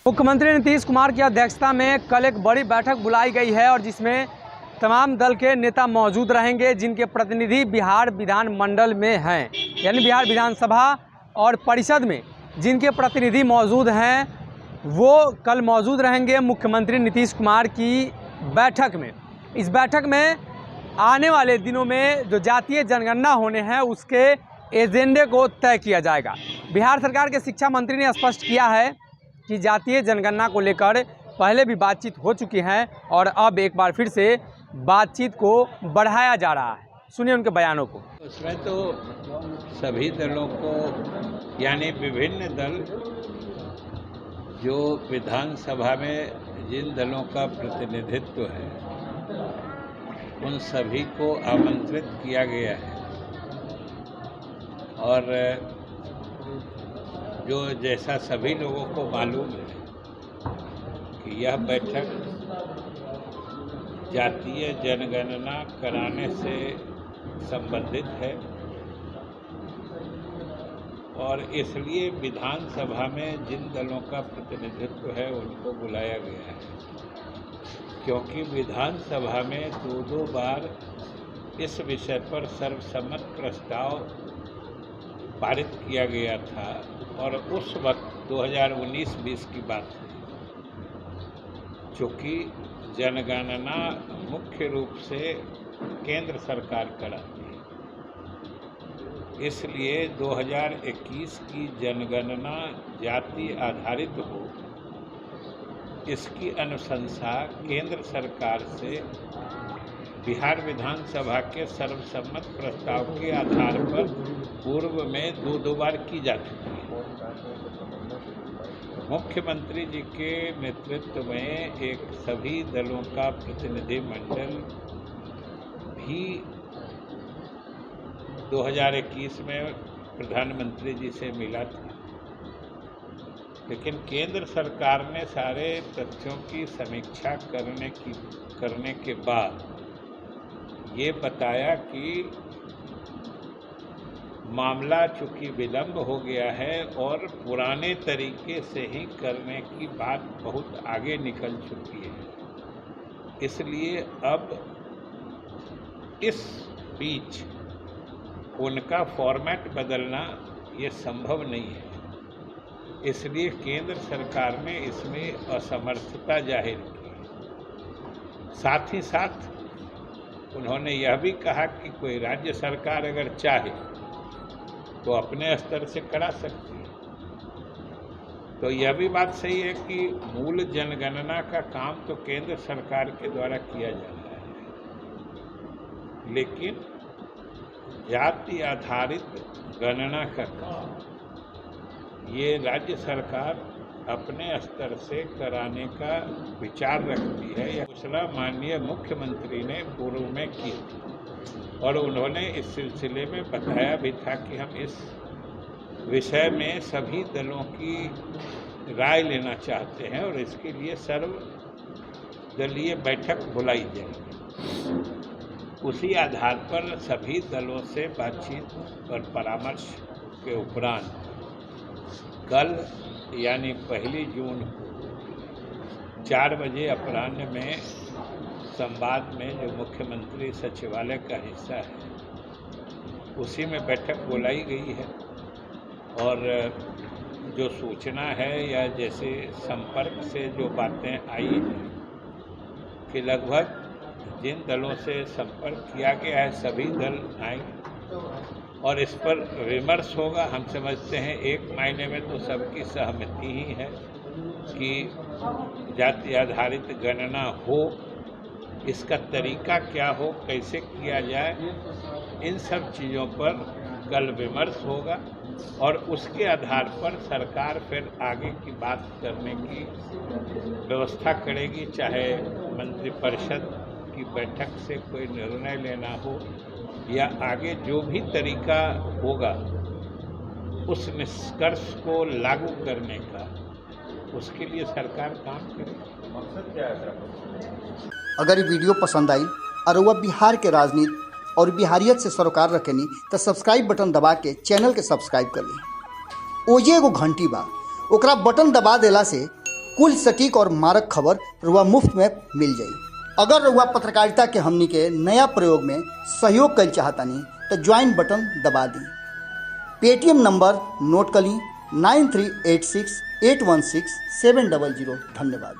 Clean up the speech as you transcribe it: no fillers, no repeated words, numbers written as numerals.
मुख्यमंत्री नीतीश कुमार की अध्यक्षता में कल एक बड़ी बैठक बुलाई गई है और जिसमें तमाम दल के नेता मौजूद रहेंगे, जिनके प्रतिनिधि बिहार विधानमंडल में हैं, यानी बिहार विधानसभा और परिषद में जिनके प्रतिनिधि मौजूद हैं वो कल मौजूद रहेंगे मुख्यमंत्री नीतीश कुमार की बैठक में। इस बैठक में आने वाले दिनों में जो जातीय जनगणना होने हैं उसके एजेंडे को तय किया जाएगा। बिहार सरकार के शिक्षा मंत्री ने स्पष्ट किया है कि जातीय जनगणना को लेकर पहले भी बातचीत हो चुकी है और अब एक बार फिर से बातचीत को बढ़ाया जा रहा है। सुनिए उनके बयानों को। उसमें तो सभी दलों को, यानी विभिन्न दल जो विधानसभा में जिन दलों का प्रतिनिधित्व है उन सभी को आमंत्रित किया गया है और जो जैसा सभी लोगों को मालूम है कि यह बैठक जातीय जनगणना कराने से संबंधित है और इसलिए विधानसभा में जिन दलों का प्रतिनिधित्व है उनको बुलाया गया है, क्योंकि विधानसभा में दो बार इस विषय पर सर्वसम्मत प्रस्ताव पारित किया गया था और उस वक्त 2019-20 की बात है, चूँकि जनगणना मुख्य रूप से केंद्र सरकार कराती है, इसलिए 2021 की जनगणना जाति आधारित हो, इसकी अनुशंसा केंद्र सरकार से बिहार विधानसभा के सर्वसम्मत प्रस्ताव के आधार पर पूर्व में दो बार की जा चुकी है। मुख्यमंत्री जी के नेतृत्व में एक सभी दलों का प्रतिनिधि मंडल भी 2021 में प्रधानमंत्री जी से मिला था, लेकिन केंद्र सरकार ने सारे तथ्यों की समीक्षा करने के बाद ये बताया कि मामला चूँकि विलंब हो गया है और पुराने तरीके से ही करने की बात बहुत आगे निकल चुकी है, इसलिए अब इस बीच उनका फॉर्मेट बदलना ये संभव नहीं है, इसलिए केंद्र सरकार ने इसमें असमर्थता जाहिर की। साथ ही साथ उन्होंने यह भी कहा कि कोई राज्य सरकार अगर चाहे तो अपने स्तर से करा सकती है। तो यह भी बात सही है कि मूल जनगणना का काम तो केंद्र सरकार के द्वारा किया जा रहा है, लेकिन जाति आधारित गणना का काम ये राज्य सरकार अपने स्तर से कराने का विचार रखती है। यह घोषणा माननीय मुख्यमंत्री ने पूर्व में की थी और उन्होंने इस सिलसिले में बताया भी था कि हम इस विषय में सभी दलों की राय लेना चाहते हैं और इसके लिए सर्वदलीय बैठक बुलाई जाएगी। उसी आधार पर सभी दलों से बातचीत और परामर्श के उपरांत कल यानी 1 जून को 4 बजे अपराह्न में संवाद में जो मुख्यमंत्री सचिवालय का हिस्सा है उसी में बैठक बुलाई गई है और जो सूचना है या जैसे संपर्क से जो बातें आई हैं कि लगभग जिन दलों से संपर्क किया गया है सभी दल आएंगे और इस पर विमर्श होगा। हम समझते हैं एक मायने में तो सबकी सहमति ही है कि जाति आधारित गणना हो, इसका तरीका क्या हो, कैसे किया जाए, इन सब चीज़ों पर कल विमर्श होगा और उसके आधार पर सरकार फिर आगे की बात करने की व्यवस्था करेगी, चाहे मंत्रिपरिषद की बैठक से कोई निर्णय लेना हो या आगे जो भी तरीका होगा उस निष्कर्ष को लागू करने का, उसके लिए सरकार काम करेगी। मकसद क्या है? अगर ये वीडियो पसंद आई और वह बिहार के राजनीति और बिहारियत से सरोकार रखेनी तो सब्सक्राइब बटन दबा के चैनल के सब्सक्राइब कर ली। ओजे एगो घंटी बा, ओकरा बटन दबा देला से कुल सटीक और मारक खबर रुआ मुफ्त में मिल जाई। अगर रुआ पत्रकारिता के हमनी के नया प्रयोग में सहयोग कर चाहतानी तो ज्वाइन बटन दबा दी। पेटीएम नंबर नोट कर ली 9386816700। धन्यवाद।